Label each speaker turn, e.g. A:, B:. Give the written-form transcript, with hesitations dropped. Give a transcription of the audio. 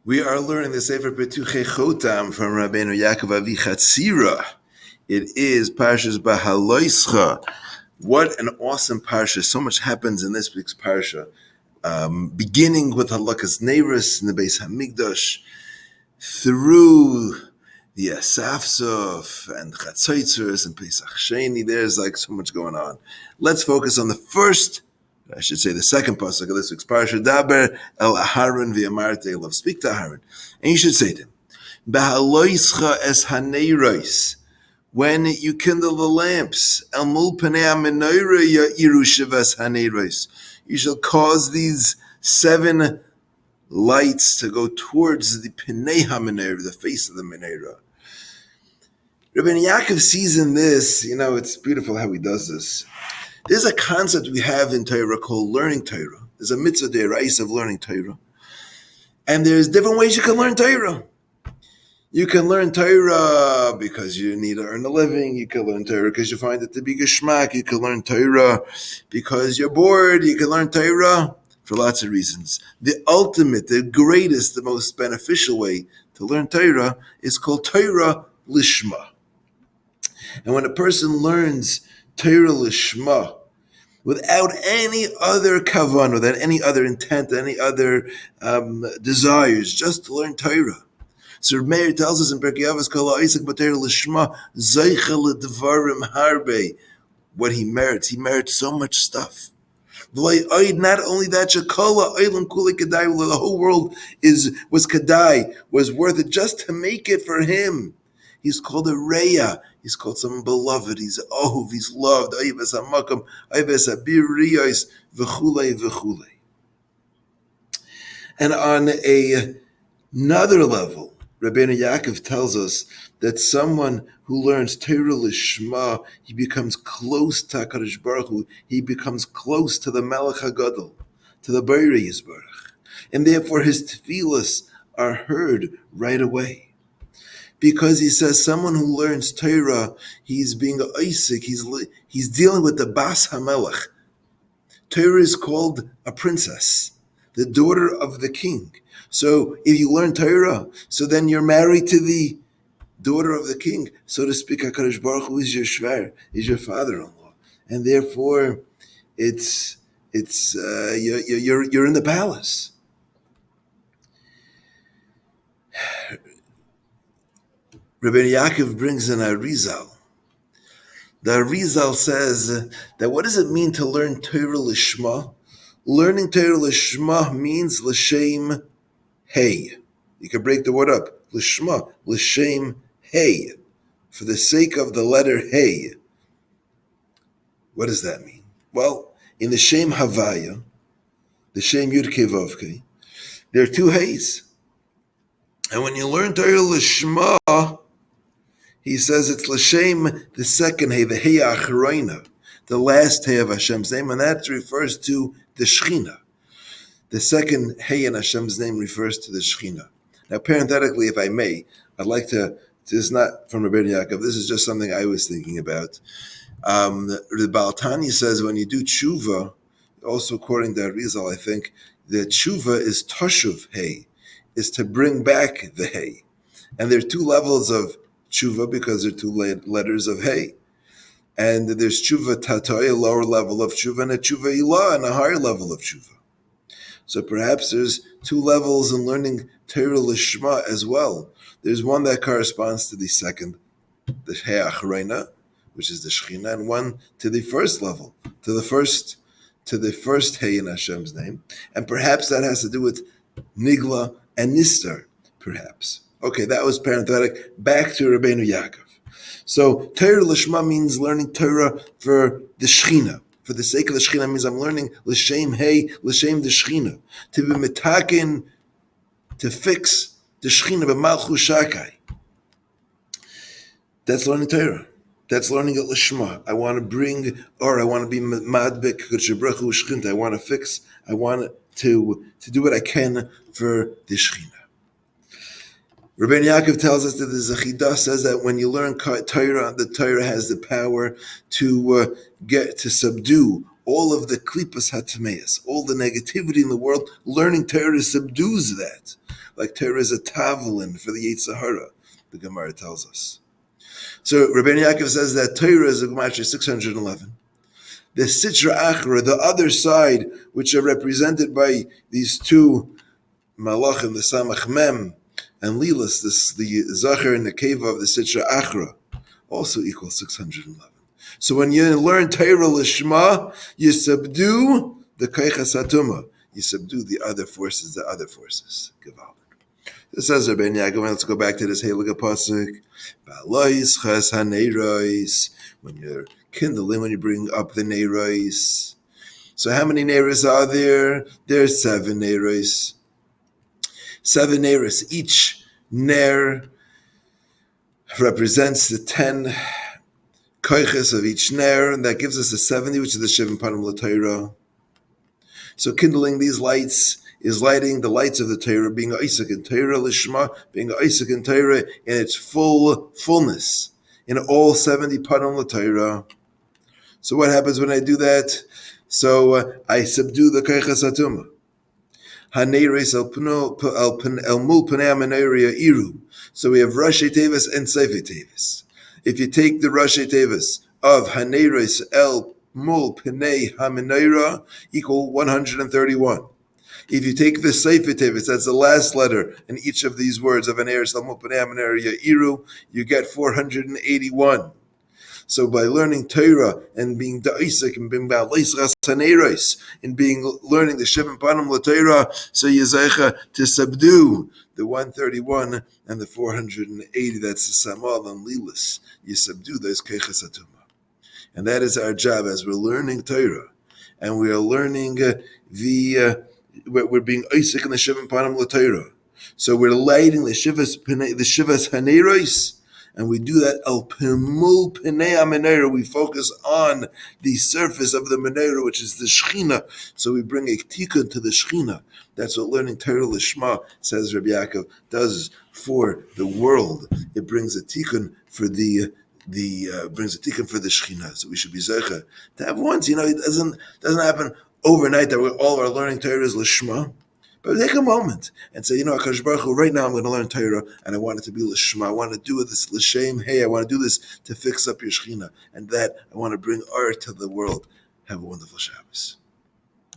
A: We are learning the Sefer Pituchei Chotam from Rabbeinu Yaakov Avi Chatzira. It is Pashas Bah'aloscha. What an awesome parsha! So much happens in this week's parsha, beginning with Halakas Neiros in the Beis Hamikdash, through the Asafsov and Chatzaitzers and Pesach Sheni. There's like so much going on. Let's focus on the second pasuk of this week's parsha. Daber el Aharon v'amartei elav. Speak to Aharon, and you should say to him, "Bah'alotcha es haneiros." When you kindle the lamps, el mul panei hamenorah ya'iru shivas haneiros. You shall cause these 7 lights to go towards the panei hamenorah, the face of the menorah. Rabbeinu Yaakov sees in this, it's beautiful how he does this. There's a concept we have in Torah called learning Torah. There's a mitzvah de'oraisa of learning Torah. And there's different ways you can learn Torah. You can learn Torah because you need to earn a living. You can learn Torah because you find it to be geschmack. You can learn Torah because you're bored. You can learn Torah for lots of reasons. The ultimate, the greatest, the most beneficial way to learn Torah is called Torah lishma. And when a person learns Torah lishma, without any other kavan, without any other intent, any other desires, just to learn Torah. So Meir tells us in Pirkei Avos, Kol ha'osek b'Torah lishma zeicha l'dvarim harbe. What he merits so much stuff. Not only that, the whole world was kadai, was worth it just to make it for him. He's called a reya. He's called someone beloved. He's ohov. He's loved. Oives hamakam, oives habiriyos, v'chulei v'chulei. And on another level, Rabbeinu Yaakov tells us that someone who learns Torah lishma, he becomes close to HaKadosh Baruch Hu. He becomes close to the Melech HaGadol, to the Borei Yisbarach. And therefore his tefillas are heard right away. Because he says someone who learns Torah, he's being Isaac, he's dealing with the Bas HaMelech. Torah is called a princess, the daughter of the king. So if you learn Torah, so then you're married to the daughter of the king. So to speak, HaKadosh Baruch Hu is your shver, is your father-in-law. And therefore, you're in the palace. Rabbeinu Yaakov brings in Arizal. The Arizal says that what does it mean to learn Torah lishma? Learning Torah lishma means l'shem hey. You can break the word up. Lishma, l'shem hey. For the sake of the letter hey. What does that mean? Well, in the Shem Havaya, the Shem Yud Kei Vav Kei, there are 2 heys. And when you learn Torah lishma, he says it's l'shem, the second hey, the hey achroina, the last hey of Hashem's name, and that refers to the Shechina. The second hey in Hashem's name refers to the Shechina. Now, parenthetically, if I may, I'd like to, this is not from Rabbeinu Yaakov, this is just something I was thinking about. The Baal Tanya says when you do tshuva, also according to Arizal, I think, the tshuva is toshuv hey, is to bring back the hey. And there are 2 levels of tshuva because there are 2 letters of hey. And there's tshuva tatoi, a lower level of tshuva, and a tshuva ilah, and a higher level of tshuva. So perhaps there's 2 levels in learning Torah lishma as well. There's one that corresponds to the second, the hey achreina, which is the Shechina, and one to the first level, to the first hey in Hashem's name. And perhaps that has to do with nigla and nistar, perhaps. Okay, that was parenthetic. Back to Rabbeinu Yaakov. So Torah lishma means learning Torah for the Shechina. For the sake of the Shechina means I'm learning l'shem hey, l'shem the Shechina. To be metakin, to fix the Shechina b'malchus shakai. That's learning Torah. That's learning it lishma. I want to bring, or I want to be madbek k'shebrachu Shechina. I want to fix. I want to do what I can for the Shechina. Rabbeinu Yaakov tells us that the Zechida says that when you learn Torah, the Torah has the power to subdue all of the klipas hatmeis, all the negativity in the world. Learning Torah subdues that. like Torah is a tavlin for the Yetzer Hara, the Gemara tells us. So Rabbeinu Yaakov says that Torah is a Gematria 611. The Sitra Achra, the other side, which are represented by these two Malachim, the Samach Mem, and Lilas, the Zachar and the Keva of the Sitra Achra, also equals 611. So when you learn Torah lishma, you subdue the Keichas Hatuma. You subdue the other forces. Gewaldig. This says Rabbeinu Yaakov. Let's go back to this Heilige Pasuk. Baha'lois haneiros. When you're kindling, when you bring up the neiros. So how many neiros are there? There's 7 neiros. 7 neiros. Each ner represents the 10 koiches of each ner, and that gives us the 70, which is the Shivim Panim LaTorah. So kindling these lights is lighting the lights of the Torah, being Isaac in Torah, lishma, being Isaac in Torah in its fullness, in all 70 Panim LaTorah. So what happens when I do that? So I subdue the Keichas Hatuma. Haneiros el mul panei hamenorah iru. So we have Rashi Tevis and Seifei Tevis. If you take the Rashi Tevis of Haneiros el mul panei hamenorah equal 131. If you take the Seifei Tevis, that's the last letter in each of these words of Haneiros el mul panei hamenorah iru, you get 481. So by learning Torah and being da'isik and being ba'leisras haneiros and learning the Shivim Panim LaTorah, so you zeicha to subdue the 131 and the 480. That's the Samal and Lilas. You subdue those Keichas Hatuma, and that is our job as we're learning Torah, and we are learning we're being isik in the Shivim Panim LaTorah. So we're lighting the Shivas haneiros. And we do that al pimul penei menorah. We focus on the surface of the menorah, which is the Shechina. So we bring a tikkun to the Shechina. That's what learning Torah lishma, says Rabbi Yaakov, does for the world. It brings a tikkun for the Shechina. So we should be zeicha to have once. It doesn't happen overnight that we all are learning Torah is lishma. But take a moment and say, HaKadosh Baruch Hu, right now I'm going to learn Torah and I want it to be lishma. I want to do this l'shem. Hey, I want to do this to fix up your Shechina. And that I want to bring art to the world. Have a wonderful Shabbos.